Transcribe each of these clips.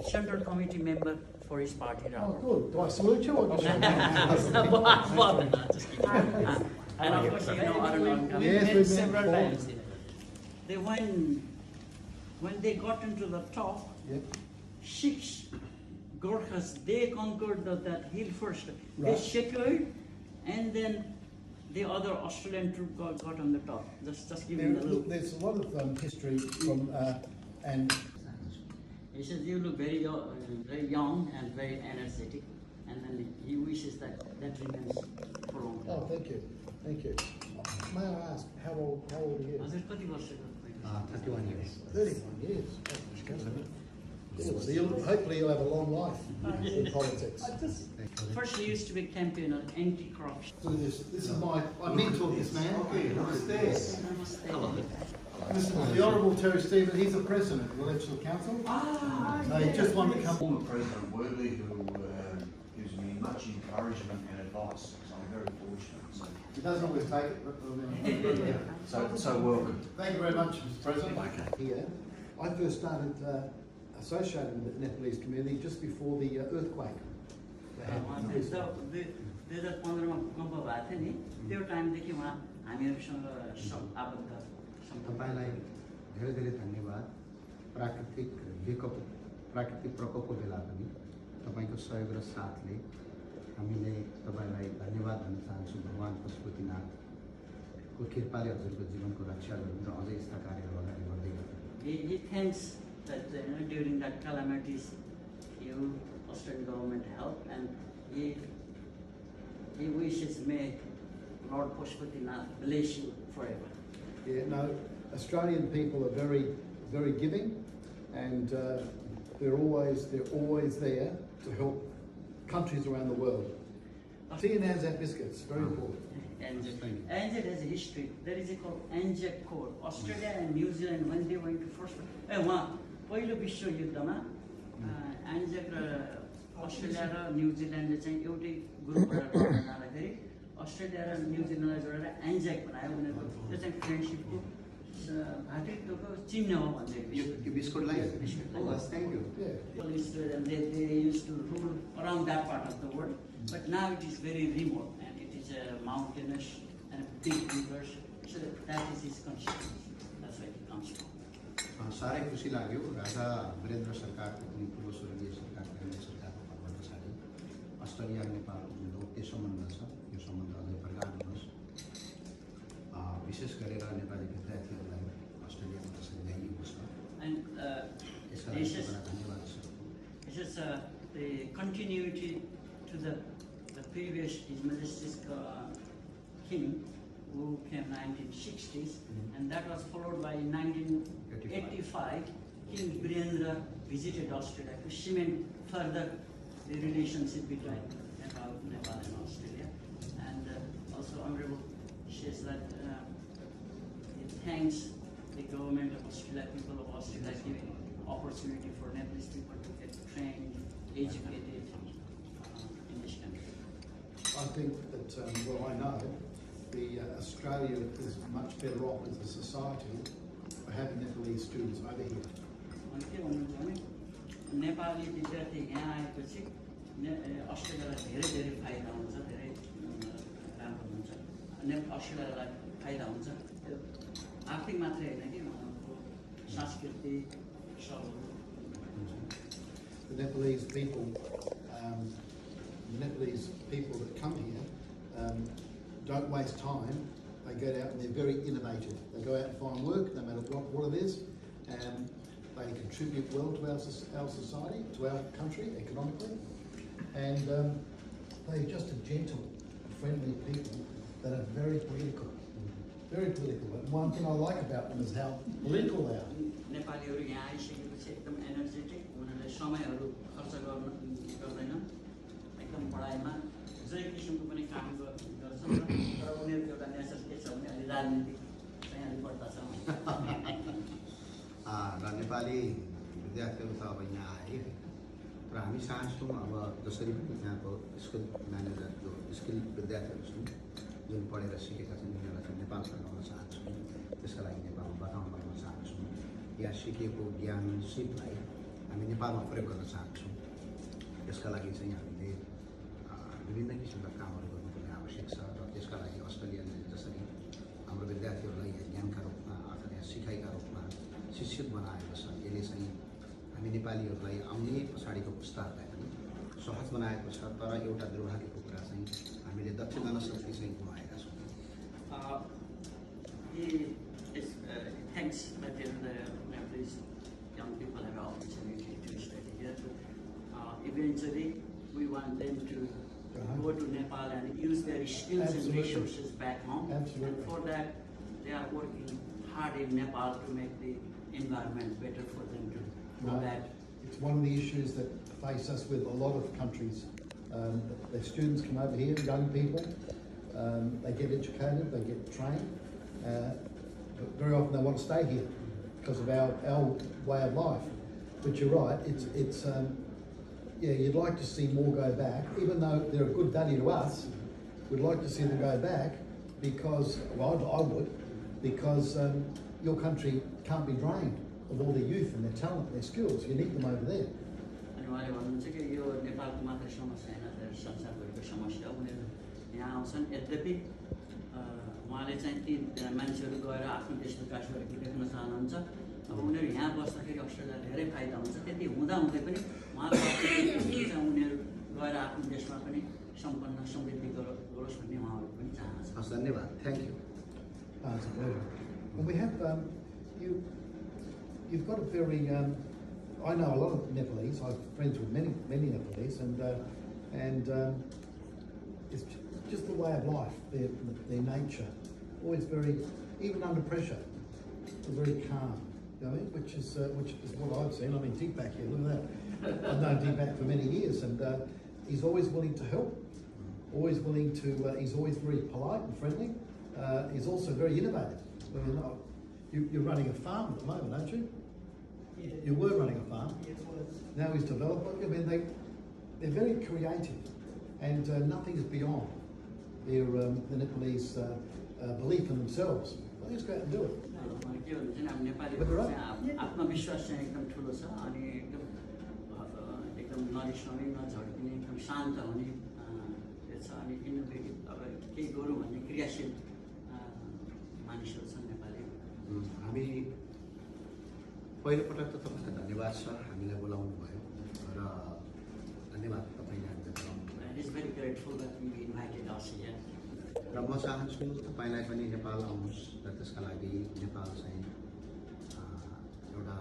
Central Committee member for his party. Oh, good. Do I salute you or just And of course, you know, Arun, Yes, met we've met several before. times. They when they got into the top, Yep. 6 Gorkhas, they conquered that hill first. They Right. secured, and then the other Australian troop got on the top. Just giving a little. There's a lot of history from and He says you look very young and very energetic, and then he wishes that remains for a long time. oh, thank you. May I ask how old he is? हजुर कति वर्षको? 31 years. 31 years. Good. So hopefully you'll have a long life in politics. First, he used to be campaigner, anti-corruption. So this is I mentor this man. This is the Honourable Terry Stephen. He's the president of the Electoral Council. He just wanted to come. Former President Worley, who gives me much encouragement and advice, so I'm very fortunate. So, He doesn't always take it, but so welcome. thank you very much, Mr. President. Here, I first started associated with the Nepalese community just before the earthquake. They had this. 2015 मा भूकम्प भएको थियो नि, त्यो टाइमदेखि उहाँ हामीहरूसँग आबद्ध सम्पर्क। तपाईँलाई धेरै धेरै धन्यवाद। प्राकृतिक प्रकोपको बेला पनि तपाईँको सहयोग र साथले हामीले तपाईँलाई धन्यवाद भन्न चाहन्छु। भगवान पशुपतिनाथको कृपाले हजुरको जीवनको रक्षा गर्नु र अझै यस्ता कार्यहरू अगाडि बढ्दै गर्नु। He thanks that during that calamities, you Australian government helped, and he wishes may Lord Pashupatinath bless you forever. Yeah, no, Australian people are very, very giving, and they're always there to help countries around the world. Tea and Anzac biscuits, very important. ANZ has a history. There is a called ANZAC Code. Australia and New Zealand, when they went to first, पहिलो विश्व युद्धमा ANZAC र Australia र न्युजिल्यान्डले चाहिँ एउटै ग्रुपबाट जाँदाखेरि Australia र न्युजिल्यान्डलाई जोडेर ANZAC बनायो। उनीहरूको त्यो चाहिँ फ्रेन्डसिपको भातृत्वको चिन्ह हो भन्दै बिस्कुटलाई thank you. They used to rule around that part of the world, but now it is very remote and it is mountainous and big rivers, so that is his constituency. That's where he comes from. साह्रै खुसी लाग्यो राजा वीरेन्द्र सरकारको पनि पूर्व स्वर्गीय सरकार वीरेन्द्र सरकारको भन्न पछाडि अस्ट्रेलिया नेपाल लोकको सम्बन्ध छ। यो सम्बन्ध अझै प्रगाढ होस्। विशेष गरेर नेपाली विद्यार्थीहरूलाई अस्ट्रेलियामा त्यसरी ल्याइएको छ। And यसका लागि तपाईँलाई धन्यवाद छ। it's just the continuity to the previous His Majesty's king who came 1960s, and that was followed by 1985. King Gyanendra visited Australia to cement further the relationship between Nepal and Australia. And also Honourable says that he thanks the government of Australia, people of Australia, giving opportunity for Nepalese people to get trained, educated in this country. I think that, I know Australia is much better off as a society for having Nepalese students over here. अनि के भन्नुहुन्छ भने नेपाली विद्यार्थी यहाँ आएपछि अस्ट्रेलियालाई धेरै धेरै फाइदा हुन्छ, धेरै राम्रो हुन्छ। अस्ट्रेलियालाई फाइदा हुन्छ, त्यो आर्थिक मात्रै होइन कि उहाँको सांस्कृतिक सबहरू। The Nepalese people that come here don't waste time. They get out and they're very innovative. They go out and find work, no matter what it is, and they contribute well to our society, to our country economically, and they're just a gentle, friendly people that are very political. Very political. And one thing I like about them is how political they are. नेपालीहरू यहाँ आइसकेपछि एकदम energetic, उनीहरूले समयहरू खर्च गर्दैन, एकदम पढाइमा जय किसिमको पनि काम गर्छन्, तर उनीहरूको एउटा नेचर के छ भने अहिले राजनीति चाहिँ अलि बढ्ता छ। र नेपाली विद्यार्थीहरू त अब यहाँ आए र हामी चाहन्छौँ अब जसरी पनि यहाँको स्कुल नानीहरू जो स्किल विद्यार्थीहरू छन् जुन पढेर सिकेका छन् उनीहरूलाई चाहिँ नेपाल फर्काउन चाहन्छौँ। त्यसका लागि नेपालमा वातावरण बनाउन चाहन्छौँ। यहाँ सिकेको ज्ञान सिपलाई हामी नेपालमा प्रयोग गर्न चाहन्छौँ। यसका लागि चाहिँ हामीले विभिन्न किसिमका कामहरू गर्नुपर्ने आवश्यक छ र त्यसका लागि अस्ट्रेलियाले जसरी हाम्रो विद्यार्थीहरूलाई ज्ञानका रूपमा अथवा यहाँ सिकाइका रूपमा शिक्षित बनाएको छ, यसले चाहिँ हामी नेपालीहरूलाई आउने पछाडिको पुस्ताहरूलाई पनि सहज बनाएको छ। तर एउटा दुर्भाग्यको कुरा चाहिँ हामीले दक्ष जनशक्ति चाहिँ गुमाएका छौँ। Thanks that these young people have an opportunity to study here. Eventually, we want them to go to Nepal and use their skills and resources back home. Absolutely. And for that, they are working hard in Nepal to make the environment better for them to go back. It's one of the issues that face us with a lot of countries. The students come over here, young people, they get educated, they get trained, but very often they want to stay here because of our way of life. But you're right, it's yeah, you'd like to see more go back, even though they're of good value to us. We'd like to see them go back because, well, I would, because your country can't be drained of all their youth and their talent, their skills. You need them over there. अनि उहाँले भन्नुहुन्छ कि यो नेपालको मात्रै समस्या होइन, तर संसारभरिको समस्या हो। उनीहरू यहाँ आउँछन्, यद्यपि उहाँले चाहिँ ती मान्छेहरू गएर आफ्नो देश विकास गरेको देख्न चाहनुहुन्छ। अब उनीहरू यहाँ बस्दाखेरि अस्ट्रेलिया धेरै फाइदा हुन्छ। त्यति हुँदाहुँदै पनि उहाँको चाहिँ उनीहरू गएर आफ्नो देशमा पनि सम्पन्न समृद्धि गरोस् भन्ने उहाँहरूको पनि चाहना छ। हस्, धन्यवाद। Thank you. It's a pleasure. And we have you've got a very I know a lot of Nepalese. I'm friends with many Nepalese, and it's just the way of life, their nature, always very, even under pressure, they're very calm. You know what I mean? Which is what I've seen. I mean, Deepak here, look at that. I've known Deepak for many years, and he's always willing to help. Always willing to. He's always very polite and friendly. He's also very innovative. I mean, you're running a farm at the moment, aren't you? Yeah. You were running a farm. Yes, was. Now he's developing. I mean, they're very creative, and nothing is beyond their the Nepalese belief in themselves. They just go out and do it. के भन्नु चाहिँ अब नेपालीको चाहिँ आत्मविश्वास चाहिँ एकदम ठुलो छ अनि एकदम नरिसाउने नझड्किने एकदम शान्त हुने त्यो छ अनि इनोभेटिभ अब केही गरौँ भन्ने क्रियाशील मानिसहरू छन् नेपाली। हामी पहिलोपटक त तपाईँलाई धन्यवाद छ हामीलाई बोलाउनु भयो र धन्यवाद तपाईँले हामीलाई बोलाउनु भयो। It is very grateful that you invited us here. र म चाहन्छु तपाईँलाई पनि नेपाल आउनुहोस् र त्यसका लागि नेपाल चाहिँ एउटा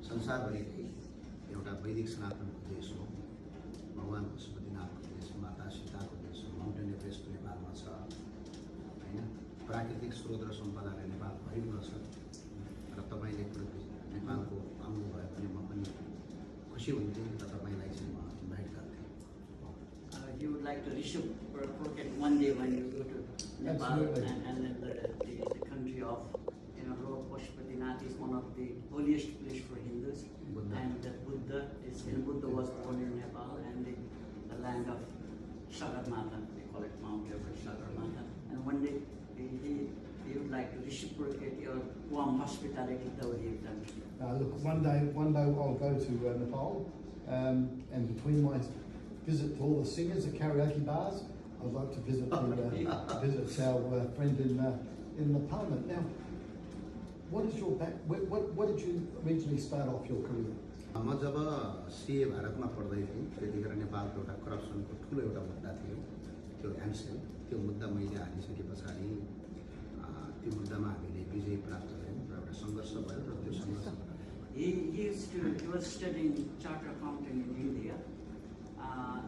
संसारभरिकै एउटा वैदिक सनातनको देश हो। भगवान् पशुपतिनाथको देश हो, माता सीताको देश हो, माउन्टेन एभरेस्ट नेपालमा छ होइन। प्राकृतिक स्रोत र सम्पदाले नेपाल भरिपूर्ण छ र तपाईँले नेपालको आउनुभयो भने म पनि खुसी हुन्थेँ र तपाईँलाई चाहिँ म इन्भाइट गर्थेँ। You would like to reciprocate one day when you go to Nepal and then the country of Lord Pashupatinath is one of the holiest place for Hindus. Buddha. And that Buddha was born in Nepal and the land of Sagarmatha, they call it Mount Everest Sagarmatha. And one day he would like to reciprocate your warm hospitality that you've done. Look, one day I'll go to Nepal, and between my visit to all the singers at karaoke bars, I'd like to visit visit our friend in the parliament. Now, what is your what did you originally start off your career? म जब सिए भारतमा पढ्दै थिएँ त्यतिखेर नेपालको एउटा करप्सनको ठुलो एउटा मुद्दा थियो, त्यो एमसेल। त्यो मुद्दा मैले हालिसके पछाडि त्यो मुद्दामा हामीले विजय प्राप्त गऱ्यौँ र एउटा सङ्घर्ष भयो र त्यो सङ्घर्ष He was studying chartered accounting in India,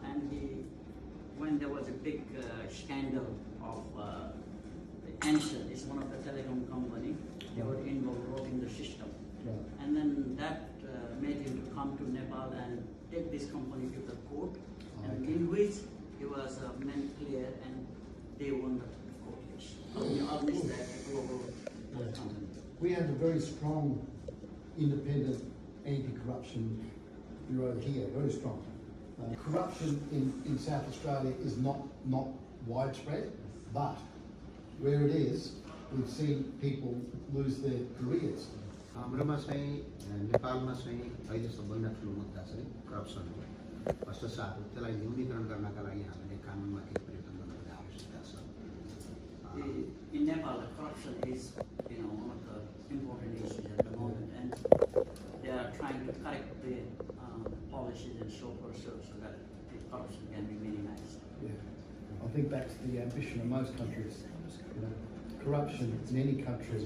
and when there was a big scandal of Ansel, is one of the telecom company, they were involved in the system, and then that made him to come to Nepal and take this company to the court, and in which he was a main player, and they won the court case. Almost that global company. We have a very strong, independent anti-corruption bureau here, very strong. Corruption in South Australia is not widespread, but where it is, we've seen people lose their careers. हाम्रोमा चाहिँ नेपालमा चाहिँ अहिले सबभन्दा ठुलो मुद्दा चाहिँ corruption हो, भ्रष्टाचार हो। त्यसलाई न्यूनीकरण गर्नका लागि हामीले कानुनमा केही परिवर्तन गर्नुपर्ने आवश्यकता छ। In Nepal, corruption is, one of the important issues at the moment, and they are trying to correct the policies and so forth, so that the corruption can be minimized. Yeah. I think that's the ambition of most countries. Corruption in any country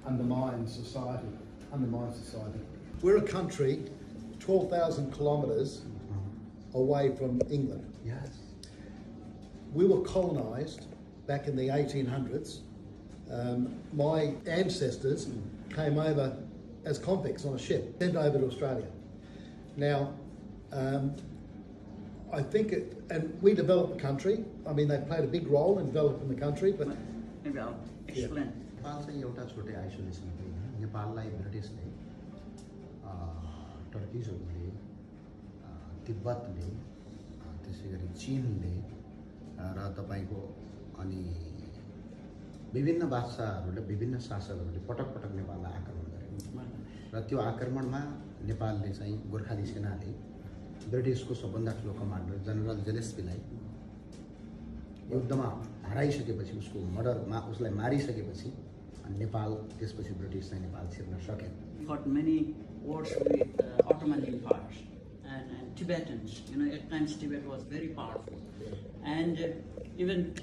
undermines society. We're a country 12,000 kilometres away from England. Yes. We were colonised back in the 1800s. My ancestors came over as convicts on a ship, sent over to Australia. Now, I think and we developed the country. I mean, they played a big role in developing the country, but Maybe I'll explain. Nepal चाहिँ एउटा छुट्टै isolation होइन। नेपाललाई ब्रिटिसले, टर्किजहरूले, तिब्बतले, त्यसै गरी चीनले र तपाईँको अनि विभिन्न बादशाहहरूले, विभिन्न शासकहरूले पटक पटक नेपाललाई आक्रमण गरे र त्यो आक्रमणमा नेपालले चाहिँ गोर्खाली सेनाले ब्रिटिसको सबभन्दा ठुलो कमान्डर जनरल जेलेस्पीलाई युद्धमा हराइसकेपछि, उसको मर्डरमा उसलाई मारिसकेपछि नेपाल त्यसपछि ब्रिटिस चाहिँ नेपाल छिर्न सके। Got many wars with Ottoman empires and Tibetans. At times Tibet was very powerful, and even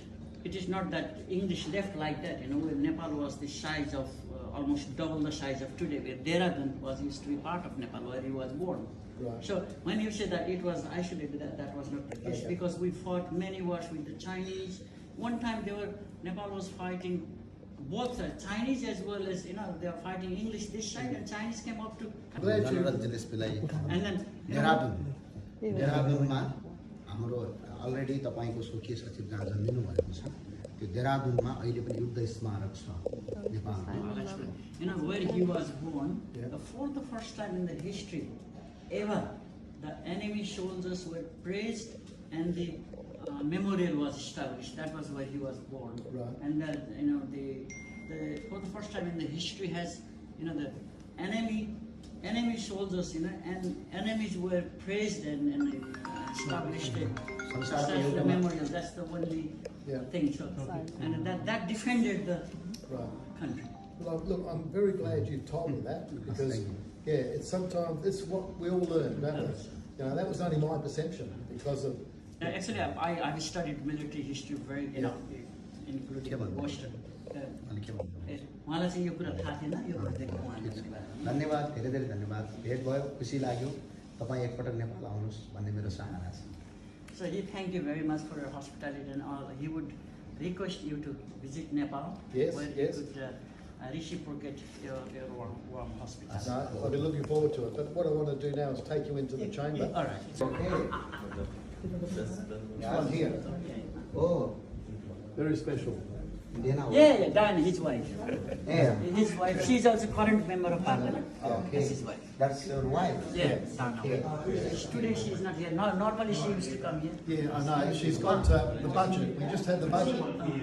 it is not that English left like that. Nepal was the size of almost double the size of today, where Dehradun used to be part of Nepal, where he was born. Right. So when you say that it was isolated, that was not the case, Okay. because we fought many wars with the Chinese. One time Nepal was fighting both sides, Chinese as well as, they were fighting English this side, and Chinese came up to. General जेलेस्पीलाई And then, देहरादुनमा हाम्रो already तपाईँको स्वकीय सचिव जहाँ जन्मिनु भएको छ, त्यो देहरादुनमा अहिले पनि युद्ध स्मारक छ नेपालमा। where he was born, Yeah. for the first time in the history ever, the enemy soldiers were praised and the memorial was established. That was where he was born. Right. And that, for the first time in the history has, the enemy soldiers, and enemies were praised and established the memorial. That's the only Yeah. thing. So, and that defended the right. country. Well, look, I'm very glad you told me that, because Thank you. it's what we all learn, don't we? That was only my perception because of. Actually, I've studied military history very, including Western. अनि के भन्नु? उहाँलाई चाहिँ यो कुरा थाहा थिएन, यो कुरा देखेको उहाँले बारेमा। धन्यवाद, धेरै धेरै धन्यवाद। भेट भयो, खुसी लाग्यो। तपाईँ एकपटक नेपाल आउनुहोस् भन्ने मेरो चाहना छ। So he thanked you very much for your hospitality and all. He would request you to visit Nepal, Yes, where yes. you could reciprocate your warm hospitality. No, I'll be looking forward to it. But what I want to do now is take you into the chamber. All right. Okay. This one here, Oh, very special. Indiana. Yeah, Diana, his wife. Yeah. His wife. She's also current member of parliament. Okay. That's his wife. That's your wife. Yeah, Dana. Today she's not here. Normally she used to come here. Yeah, I know. She's got the budget. We just had the budget,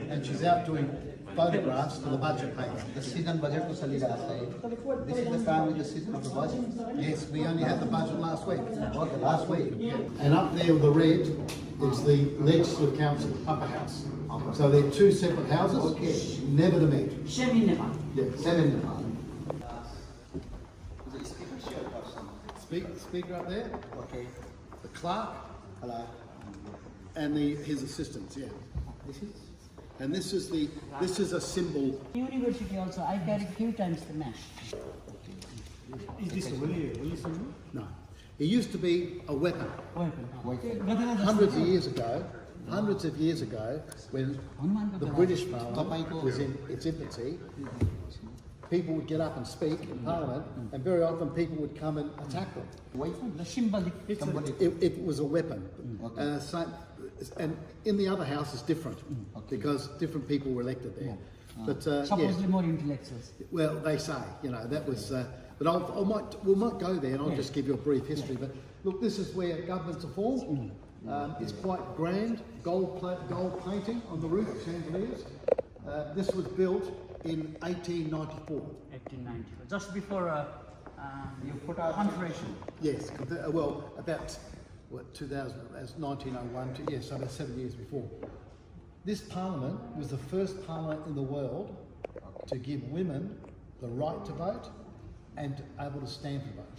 and she's out doing photographs for the budget paper. The season budget को चलिरहेछ है. This is the time with the season of the budget. Yes, we only had the budget last week. Okay, last week. And up there with the red is the Legislative Council, upper house. So they're two separate houses, Okay. never to meet. Same in Nepal. Yes. 7 Nepal. Speaker up there, Okay. the clerk, Hello. and his assistants. Yeah. This is. And this is a symbol. University also, I carried few times the mass. Is this really symbol? No. It used to be a weapon. Hundreds of years ago, when the British Parliament was in its infancy, people would get up and speak in Parliament, and very often people would come and attack them. The symbolic. It was a weapon. And in the other house is different, because different people were elected there. But Supposedly more intellectuals. well, they say, that was. But we might go there, and I'll just give you a brief history. But look, this is where governments are formed. It's quite grand, gold painting on the roof, chandeliers. This was built in 1894. 1894, just before yo Kota Confederation. Yes, well, about what 2000, that's 1901 to, yes, about 7 years before. This parliament was the first parliament in the world to give women the right to vote and able to stand for vote.